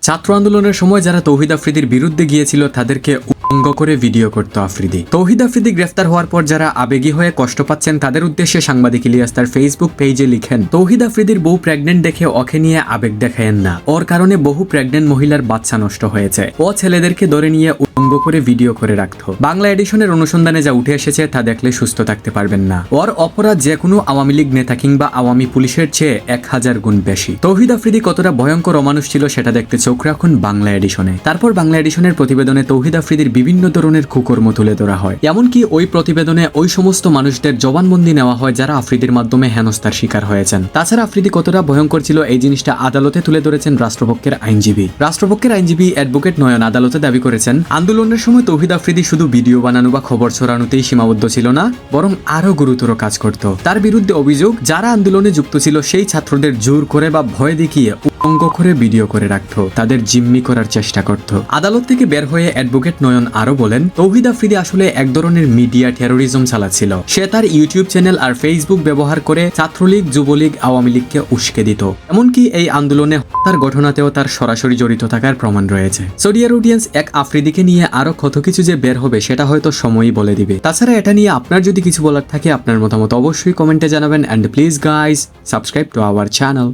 ছাত্র আন্দোলনের সময় যারা তৌহিদ আফ্রিদির বিরুদ্ধে গিয়েছিল তাদেরকে উলঙ্গ করে ভিডিও করত আফ্রিদি। তৌহিদ আফ্রিদি গ্রেফতার হওয়ার পর যারা আবেগী হয়ে কষ্ট পাচ্ছেন তাদের উদ্দেশ্যে সাংবাদিক ইলিয়াস তার ফেসবুক পেজে লিখেন, তৌহিদ আফ্রিদির বউ প্রেগনেন্ট দেখে ওকে নিয়ে আবেগ দেখায়েন না। ওর কারণে বহু প্রেগনেন্ট মহিলার বাচ্চা নষ্ট হয়েছে। ও ছেলেদেরকে ধরে নিয়ে উলঙ্গ করে ভিডিও করে রাখত। বাংলা এডিশনের অনুসন্ধানে যা উঠে এসেছে তা দেখলে সুস্থ থাকতে পারবেন না। ওর অপরাধ যে কোনো আওয়ামী লীগ নেতা কিংবা আওয়ামী পুলিশের চেয়ে 1000 গুণ বেশি। তৌহিদ আফ্রিদি কতটা ভয়ঙ্কর অমানুষ ছিল সেটা দেখতে চোখ রাখুন বাংলা এডিশনে। তারপর বাংলা এডিশনের প্রতিবেদনে তৌহিদ আফ্রিদির বিভিন্ন ধরনের কুকর্ম তুলে ধরা হয়। এমনকি ওই প্রতিবেদনে ওই সমস্ত মানুষদের জবানবন্দি নেওয়া হয় যারা আফ্রিদির মাধ্যমে হেনস্থার শিকার হয়েছেন। তাছাড়া আফ্রিদি কতটা ভয়ঙ্কর ছিল এই জিনিসটা আদালতে তুলে ধরেছেন রাষ্ট্রপক্ষের আইনজীবী অ্যাডভোকেট নয়ন আদালতে দাবি করেছেন, আন্দোলনের সময় তৌহিদ আফ্রিদি শুধু ভিডিও বানানো বা খবর ছড়ানোতেই সীমাবদ্ধ ছিল না, বরং আরো গুরুতর কাজ করত। তার বিরুদ্ধে অভিযোগ, যারা আন্দোলনে যুক্ত ছিল সেই ছাত্রদের জোর করে বা ভয় দেখিয়ে উলঙ্গ করে ভিডিও করে রাখত, তাদের জিম্মি করার চেষ্টা করত। আদালত থেকে বের হয়ে অ্যাডভোকেট নয়ন আরো বলেন, তৌহিদ আফ্রিদি আসলে এক ধরনের মিডিয়া টেরোরিজম চালাচ্ছিল। সে তার ইউটিউব চ্যানেল আর ফেসবুক ব্যবহার করে ছাত্রলীগ, যুবলীগ, আওয়ামী লীগকে উস্কে দিত। এমনকি এই আন্দোলনে হত্যার ঘটনাতেও তার সরাসরি জড়িত থাকার প্রমাণ রয়েছে। সোডিয়ার অডিয়েন্স, এক আফ্রিদিকে নিয়ে আরো কত কিছু যে বের হবে সেটা হয়তো সময়ই বলে দিবে। তাছাড়া এটা নিয়ে আপনার যদি কিছু বলার থাকে আপনার মতামত অবশ্যই কমেন্টে জানাবেন। And please guys subscribe to our channel.